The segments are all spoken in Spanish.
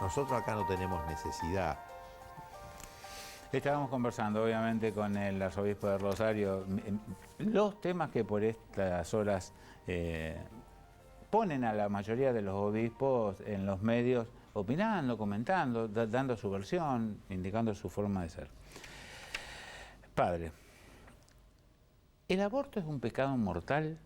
Nosotros acá no tenemos necesidad. Estábamos conversando, obviamente, con el arzobispo de Rosario, los temas que por estas horas ponen a la mayoría de los obispos en los medios, opinando, comentando, dando su versión, indicando su forma de ser. Padre, ¿el aborto es un pecado mortal?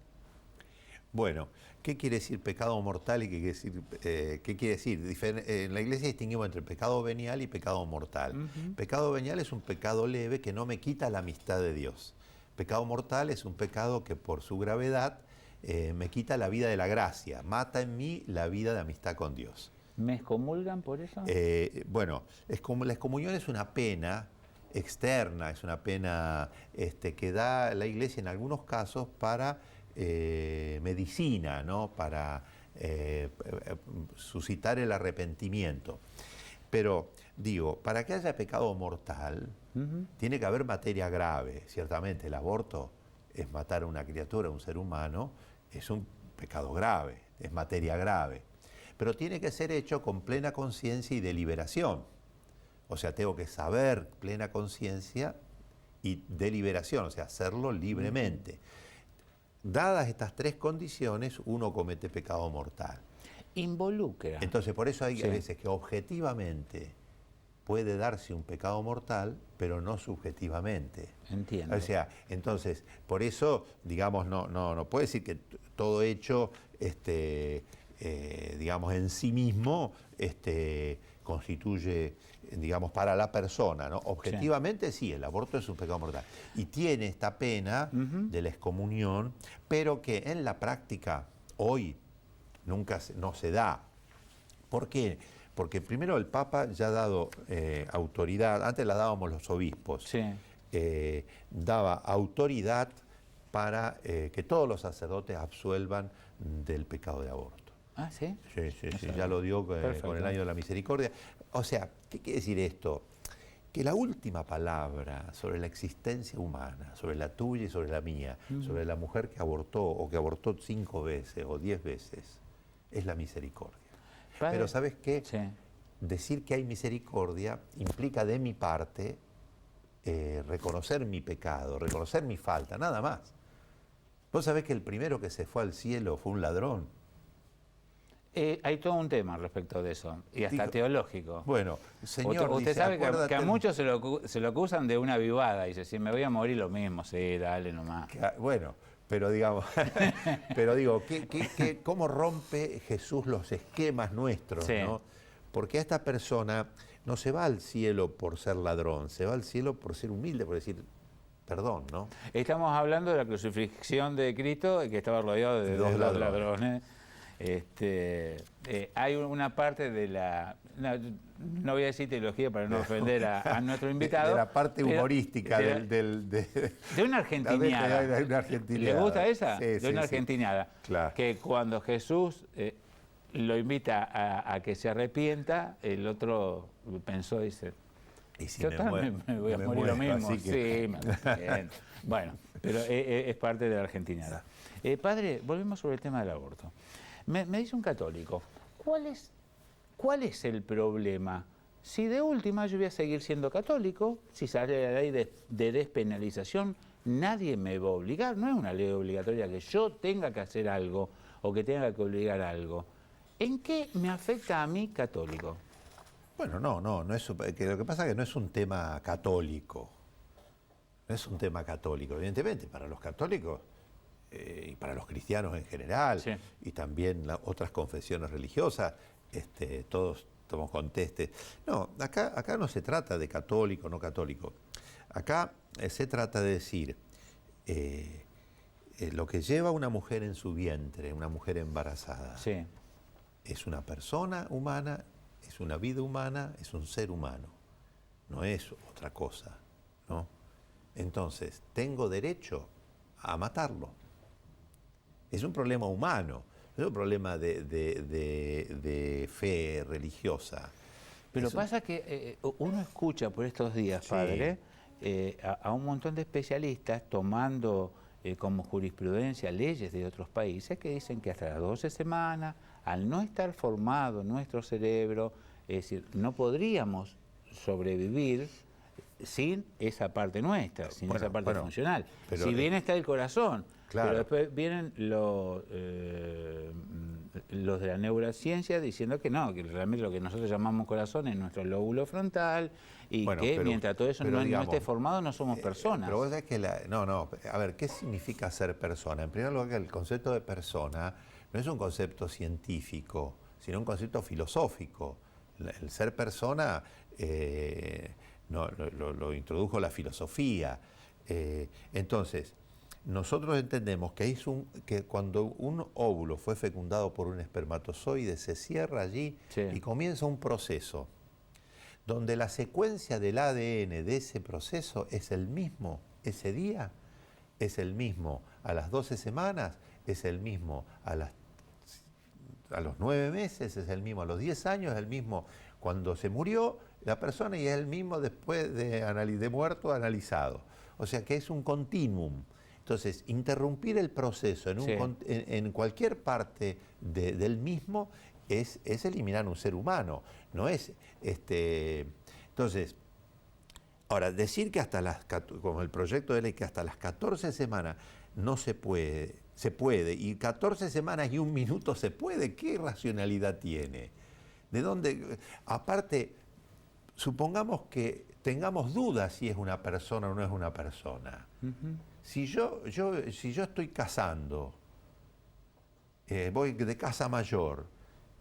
Bueno, ¿qué quiere decir pecado mortal y qué quiere decir? En la Iglesia distinguimos entre pecado venial y pecado mortal. Pecado venial es un pecado leve que no me quita la amistad de Dios. Pecado mortal es un pecado que por su gravedad me quita la vida de la gracia, mata en mí la vida de amistad con Dios. ¿Me excomulgan por eso? Bueno, la excomunión es una pena externa, es una pena que da la Iglesia en algunos casos para medicina, ¿no? Para suscitar el arrepentimiento. Pero digo, para que haya pecado mortal, tiene que haber materia grave. Ciertamente el aborto es matar a una criatura, a un ser humano, es un pecado grave, es materia grave. Pero tiene que ser hecho con plena conciencia y deliberación. O sea, tengo que saber plena conciencia y deliberación, o sea, hacerlo libremente. Dadas estas tres condiciones, uno comete pecado mortal. Involucra. Entonces, por eso hay veces que objetivamente puede darse un pecado mortal, pero no subjetivamente. Entiendo. O sea, entonces, por eso, digamos, no puede decir que todo hecho, digamos, en sí mismo, constituye, digamos, para la persona, ¿no? Objetivamente sí, el aborto es un pecado mortal. Y tiene esta pena de la excomunión, pero que en la práctica hoy no se da. ¿Por qué? Porque primero el Papa ya ha dado autoridad, antes la dábamos los obispos, daba autoridad para que todos los sacerdotes absuelvan del pecado de aborto. Ah, ¿sí? Sí, ya lo dio con el año de la misericordia. O sea, ¿qué quiere decir esto? Que la última palabra sobre la existencia humana, sobre la tuya y sobre la mía, sobre la mujer que abortó o que abortó 5 veces o 10 veces, es la misericordia. Padre, pero ¿sabes qué? Sí. Decir que hay misericordia implica de mi parte reconocer mi pecado, reconocer mi falta, nada más. Vos sabés que el primero que se fue al cielo fue un ladrón. Hay todo un tema respecto de eso, y hasta teológico. Bueno, Señor, usted dice, sabe que a muchos se lo acusan de una avivada, dice, si me voy a morir lo mismo, sí, dale nomás. Bueno, pero digamos, ¿cómo rompe Jesús los esquemas nuestros, ¿no? Porque a esta persona no se va al cielo por ser ladrón, se va al cielo por ser humilde, por decir perdón, ¿no? Estamos hablando de la crucifixión de Cristo, que estaba rodeado de dos ladrones. Hay una parte de la, no voy a decir teología para no ofender a nuestro invitado, de la parte humorística de una argentiniada. ¿Le gusta esa? Sí, de una argentiniada. Sí. Claro. Que cuando Jesús lo invita a que se arrepienta, el otro pensó, dice, y si me voy a morir lo mismo. Sí, me arrepiento. Bueno, pero es parte de la argentinada. Padre, volvemos sobre el tema del aborto. Me dice un católico, ¿cuál es el problema? Si de última yo voy a seguir siendo católico, si sale la ley de despenalización, nadie me va a obligar, no es una ley obligatoria que yo tenga que hacer algo o que tenga que obligar a algo. ¿En qué me afecta a mí católico? Bueno, no es, que lo que pasa es que no es un tema católico. No es un tema católico, evidentemente, para los católicos y para los cristianos en general, y también otras confesiones religiosas, todos tomamos conteste. No, acá no se trata de católico o no católico. Acá se trata de decir lo que lleva una mujer en su vientre, una mujer embarazada, es una persona humana, es una vida humana, es un ser humano, no es otra cosa, ¿no? Entonces, tengo derecho a matarlo. Es un problema humano, no es un problema de fe religiosa. Pero pasa que uno escucha por estos días, padre, a un montón de especialistas tomando como jurisprudencia leyes de otros países que dicen que hasta las 12 semanas, al no estar formado nuestro cerebro, Es decir, no podríamos sobrevivir sin esa parte nuestra, sin esa parte funcional. Si bien está el corazón, claro. Pero después vienen los de la neurociencia diciendo que no, que realmente lo que nosotros llamamos corazón es nuestro lóbulo frontal y que mientras todo eso no esté formado no somos personas. Pero vos sabés que a ver, ¿qué significa ser persona? En primer lugar, el concepto de persona no es un concepto científico, sino un concepto filosófico. El ser persona lo introdujo la filosofía. Entonces, nosotros entendemos que cuando un óvulo fue fecundado por un espermatozoide, se cierra allí y comienza un proceso donde la secuencia del ADN de ese proceso es el mismo ese día, es el mismo a las 12 semanas, es el mismo a los 9 meses, es el mismo a los 10 años, es el mismo cuando se murió la persona y es el mismo después de muerto analizado. O sea que es un continuum. Entonces, interrumpir el proceso en cualquier parte del mismo es eliminar un ser humano. No es entonces, ahora, decir que como el proyecto de ley, que hasta las 14 semanas no se puede, y 14 semanas y 1 minuto se puede, ¿qué racionalidad tiene? ¿De dónde? Aparte, supongamos que tengamos dudas si es una persona o no es una persona. Si yo estoy cazando, voy de caza mayor,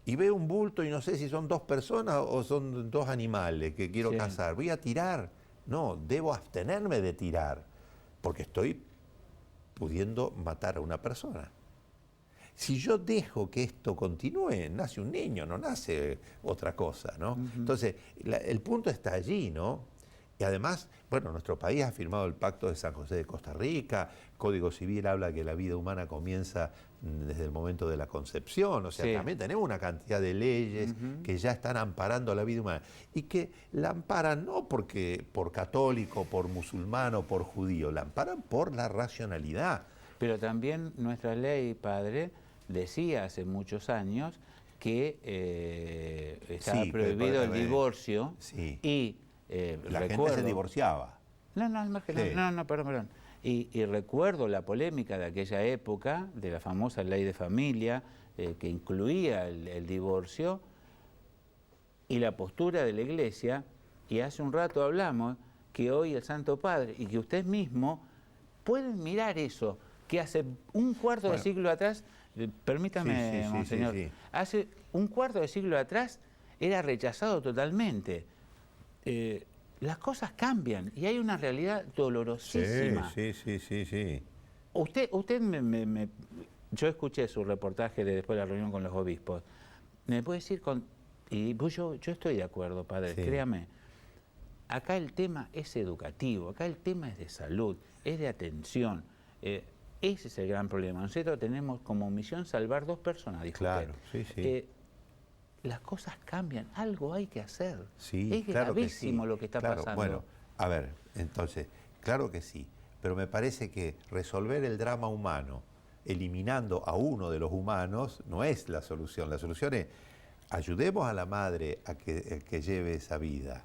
y veo un bulto y no sé si son 2 personas o son 2 animales que quiero cazar, ¿voy a tirar? No, debo abstenerme de tirar, porque estoy pudiendo matar a una persona. Si yo dejo que esto continúe, nace un niño, no nace otra cosa, ¿no? Entonces, el punto está allí, ¿no? Y además, bueno, nuestro país ha firmado el Pacto de San José de Costa Rica, Código Civil habla que la vida humana comienza desde el momento de la concepción, o sea, también tenemos una cantidad de leyes que ya están amparando la vida humana y que la amparan no por católico, por musulmano, por judío, la amparan por la racionalidad. Pero también nuestra ley, padre, decía hace muchos años que estaba prohibido el divorcio y la gente se divorciaba. Perdón. Y recuerdo la polémica de aquella época, de la famosa ley de familia, que incluía el divorcio, y la postura de la Iglesia, y hace un rato hablamos que hoy el Santo Padre, y que usted mismo, pueden mirar eso, que hace un cuarto de siglo atrás, permítame, monseñor, hace un cuarto de siglo atrás era rechazado totalmente. Las cosas cambian y hay una realidad dolorosísima. Sí. Usted yo escuché su reportaje después de la reunión con los obispos. ¿Me puede decir y pues yo estoy de acuerdo, padre, créame. Acá el tema es educativo, acá el tema es de salud, es de atención. Ese es el gran problema. Nosotros tenemos como misión salvar 2 personas, dijo claro, usted. Las cosas cambian, algo hay que hacer. Es claro gravísimo lo que está pasando. Bueno, a ver, entonces, claro que sí, pero me parece que resolver el drama humano eliminando a uno de los humanos no es la solución. La solución es ayudemos a la madre a que lleve esa vida,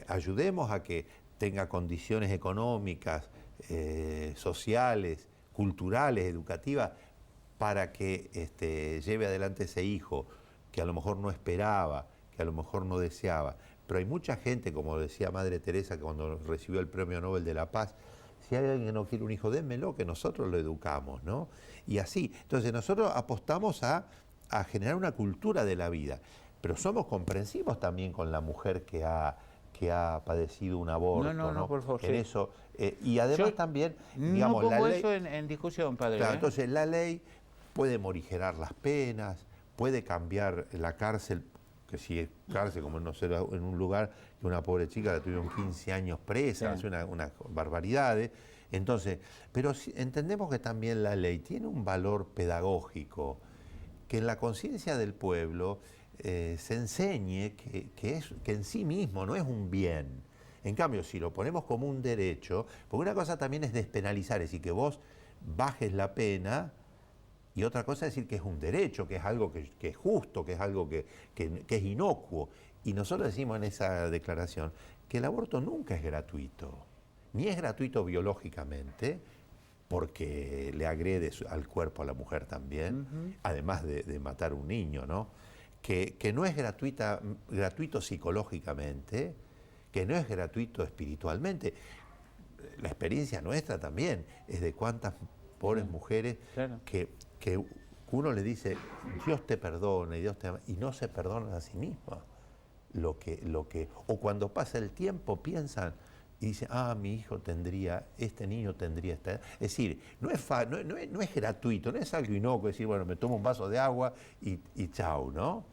ayudemos a que tenga condiciones económicas, sociales, culturales, educativas, para que lleve adelante ese hijo que a lo mejor no esperaba, que a lo mejor no deseaba. Pero hay mucha gente, como decía Madre Teresa, que cuando recibió el Premio Nobel de la Paz, si hay alguien que no quiere un hijo, dénmelo, que nosotros lo educamos, ¿no? Y así. Entonces nosotros apostamos a generar una cultura de la vida, pero somos comprensivos también con la mujer que ha padecido un aborto, ¿no? Por favor. En eso. Y además también, digamos, no pongo eso en discusión, padre. Claro, entonces la ley puede morigerar las penas, puede cambiar la cárcel, que si es cárcel, como no sé, en un lugar que una pobre chica la tuvieron 15 años presa, hace una barbaridad. Entonces, pero entendemos que también la ley tiene un valor pedagógico, que en la conciencia del pueblo se enseñe que en sí mismo no es un bien. En cambio, si lo ponemos como un derecho, porque una cosa también es despenalizar, es decir, que vos bajes la pena, y otra cosa es decir que es un derecho, que es algo que es justo, que es algo que es inocuo. Y nosotros decimos en esa declaración que el aborto nunca es gratuito, ni es gratuito biológicamente, porque le agrede al cuerpo a la mujer también, además de matar un niño, ¿no? Que no es gratuito psicológicamente, que no es gratuito espiritualmente. La experiencia nuestra también es de cuántas pobres mujeres que uno le dice, Dios te perdona y Dios te ama, y no se perdonan a sí mismas. O cuando pasa el tiempo piensan y dicen, mi hijo este niño tendría esta edad. Es decir, no es gratuito, no es algo inocuo, decir, bueno, me tomo un vaso de agua y chau, ¿no?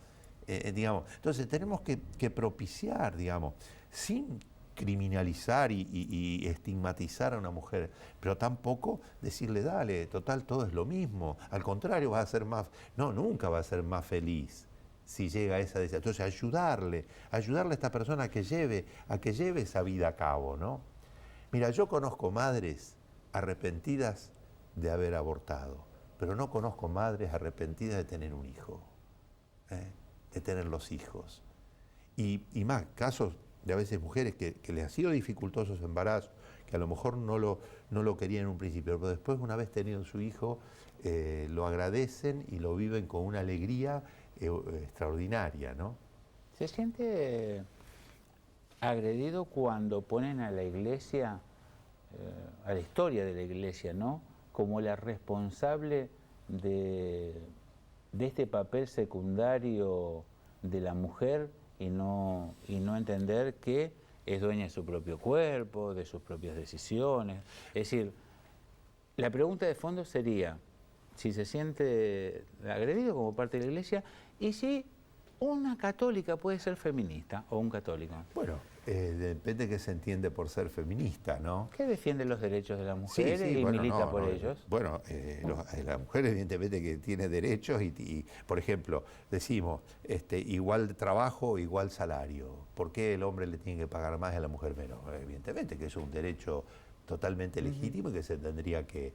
Digamos, entonces tenemos que propiciar, digamos, sin criminalizar y estigmatizar a una mujer, pero tampoco decirle, dale, total, todo es lo mismo, al contrario, vas a ser nunca va a ser más feliz si llega a esa decisión. Entonces ayudarle a esta persona a que lleve esa vida a cabo, ¿no? Mira, yo conozco madres arrepentidas de haber abortado, pero no conozco madres arrepentidas de tener un hijo, de tener los hijos. Y más, casos de a veces mujeres que les ha sido dificultoso su embarazo, que a lo mejor no lo querían en un principio, pero después, una vez tenido su hijo, lo agradecen y lo viven con una alegría extraordinaria, ¿no? ¿Se siente agredido cuando ponen a la Iglesia, a la historia de la Iglesia, ¿no?, como la responsable de este papel secundario de la mujer y no entender que es dueña de su propio cuerpo, de sus propias decisiones? Es decir, la pregunta de fondo sería si se siente agredido como parte de la Iglesia y si una católica puede ser feminista o un católico. Bueno, depende de qué se entiende por ser feminista, ¿no? ¿Qué defiende los derechos de las mujeres y milita por ellos? Bueno, la mujer evidentemente que tiene derechos y por ejemplo, decimos, igual trabajo, igual salario. ¿Por qué el hombre le tiene que pagar más y a la mujer menos? Evidentemente que es un derecho totalmente legítimo y que se tendría que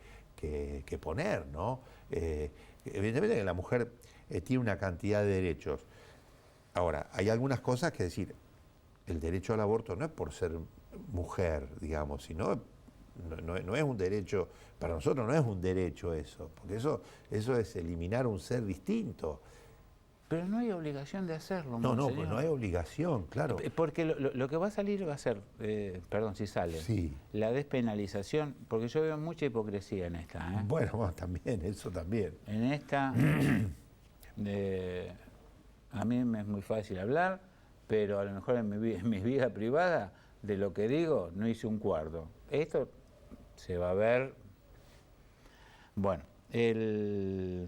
poner, ¿no? Evidentemente que la mujer tiene una cantidad de derechos. Ahora, hay algunas cosas que decir, el derecho al aborto no es por ser mujer, digamos, sino no es un derecho, para nosotros no es un derecho eso, porque eso es eliminar un ser distinto. Pero no hay obligación de hacerlo, No, pues no hay obligación, claro. Porque lo que va a salir va a ser, perdón, si sale, la despenalización, porque yo veo mucha hipocresía en esta. Bueno, también, eso también. En esta, a mí me es muy fácil hablar, pero a lo mejor en mi vida privada, de lo que digo, no hice un cuarto. Esto se va a ver. Bueno, es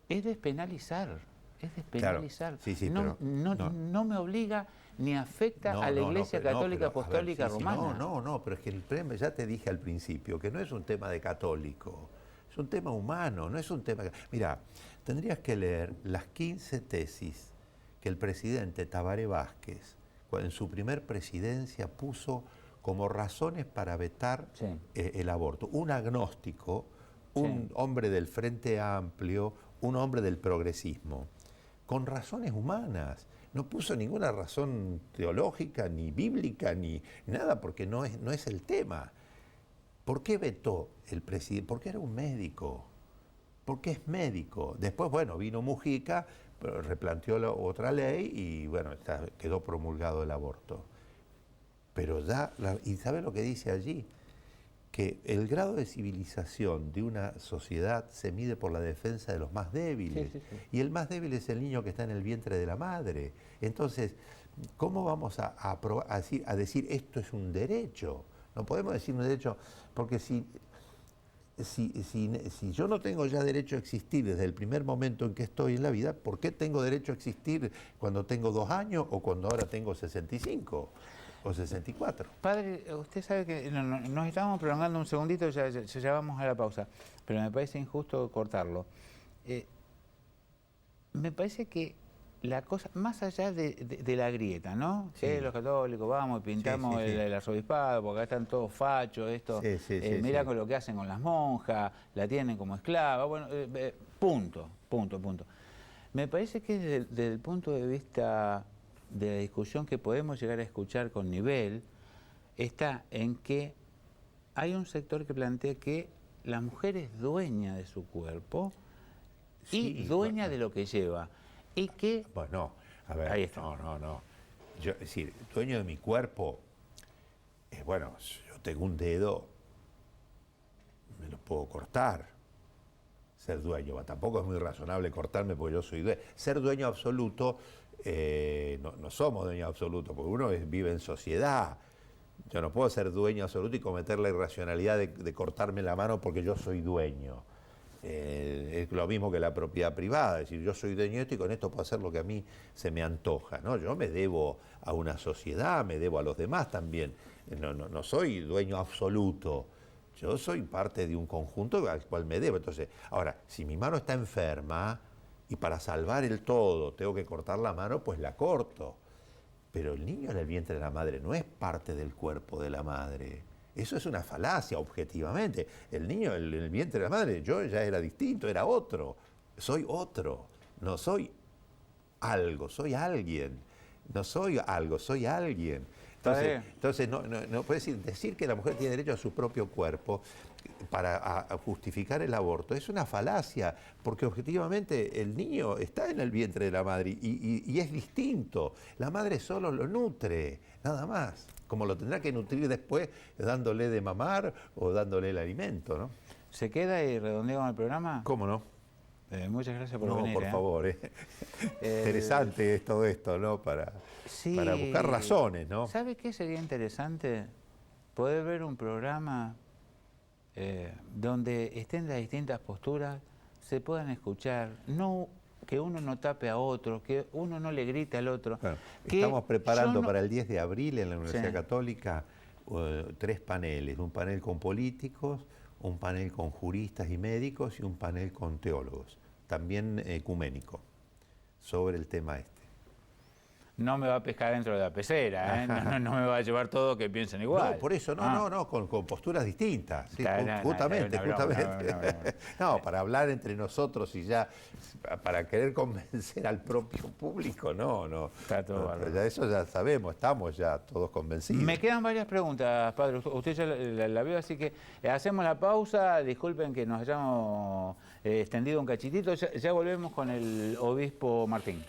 despenalizar. Es despenalizar. Claro. No me obliga ni afecta a la Iglesia Católica Apostólica Romana. No, pero es que el problema, ya te dije al principio, que no es un tema de católico, es un tema humano, no es un tema... Mira, tendrías que leer las 15 tesis que el presidente Tabaré Vázquez, en su primer presidencia, puso como razones para vetar el aborto. Un agnóstico, un hombre del Frente Amplio, un hombre del progresismo, con razones humanas. No puso ninguna razón teológica, ni bíblica, ni nada, porque no es el tema. ¿Por qué vetó el presidente? Porque era un médico. Porque es médico. Después, bueno, vino Mujica, pero replanteó otra ley y, bueno, quedó promulgado el aborto. Pero ¿y sabe lo que dice allí? Que el grado de civilización de una sociedad se mide por la defensa de los más débiles. Y el más débil es el niño que está en el vientre de la madre. Entonces, ¿cómo vamos a decir esto es un derecho? No podemos decir un derecho, porque si yo no tengo ya derecho a existir desde el primer momento en que estoy en la vida, ¿por qué tengo derecho a existir cuando tengo 2 años o cuando ahora tengo 65? O 64. Padre, usted sabe que nos estamos prolongando un segundito, ya vamos a la pausa, pero me parece injusto cortarlo. Me parece que la cosa, más allá de la grieta, ¿no? Sí. Los católicos vamos y pintamos el arzobispado, porque acá están todos fachos, esto, mira con lo que hacen con las monjas, la tienen como esclava, bueno, punto. Me parece que desde el punto de vista de la discusión que podemos llegar a escuchar con nivel está en que hay un sector que plantea que la mujer es dueña de su cuerpo y dueña de lo que lleva. Y que... Bueno, a ver, ahí está. no. Yo, es decir, dueño de mi cuerpo, bueno, yo tengo un dedo, me lo puedo cortar, ser dueño. Tampoco es muy razonable cortarme porque yo soy dueño. Ser dueño absoluto, no somos dueños absolutos, porque uno vive en sociedad. Yo no puedo ser dueño absoluto y cometer la irracionalidad de cortarme la mano porque yo soy dueño. Es lo mismo que la propiedad privada, es decir, yo soy dueño de esto y con esto puedo hacer lo que a mí se me antoja, ¿no? Yo me debo a una sociedad, me debo a los demás también. No soy dueño absoluto, yo soy parte de un conjunto al cual me debo. Entonces, ahora, si mi mano está enferma y para salvar el todo tengo que cortar la mano, pues la corto. Pero el niño en el vientre de la madre no es parte del cuerpo de la madre. Eso es una falacia, objetivamente. El niño en el vientre de la madre, yo ya era distinto, era otro. Soy otro. No soy algo, soy alguien. No soy algo, soy alguien. Entonces no puedes decir que la mujer tiene derecho a su propio cuerpo para justificar el aborto. Es una falacia, porque objetivamente el niño está en el vientre de la madre y es distinto. La madre solo lo nutre, nada más. Como lo tendrá que nutrir después dándole de mamar o dándole el alimento, ¿no? ¿Se queda y redondeamos el programa? ¿Cómo no? Muchas gracias por venir. No, por favor. Interesante es todo esto, ¿no? Para buscar razones, ¿no? ¿Sabe qué sería interesante? Poder ver un programa donde estén las distintas posturas, se puedan escuchar, no que uno no tape a otro, que uno no le grite al otro. Claro, estamos preparando para el 10 de abril en la Universidad Católica 3 paneles, un panel con políticos, un panel con juristas y médicos y un panel con teólogos, también ecuménico, sobre el tema este. No me va a pescar dentro de la pecera, ¿eh? No me va a llevar todo que piensen igual. No, por eso, con posturas distintas. Sí, justamente. No, para hablar entre nosotros y ya, para querer convencer al propio público, no. Está todo bárbaro. Eso ya sabemos, estamos ya todos convencidos. Me quedan varias preguntas, padre. Usted ya la vio, así que hacemos la pausa. Disculpen que nos hayamos extendido un cachitito. Ya volvemos con el obispo Martín.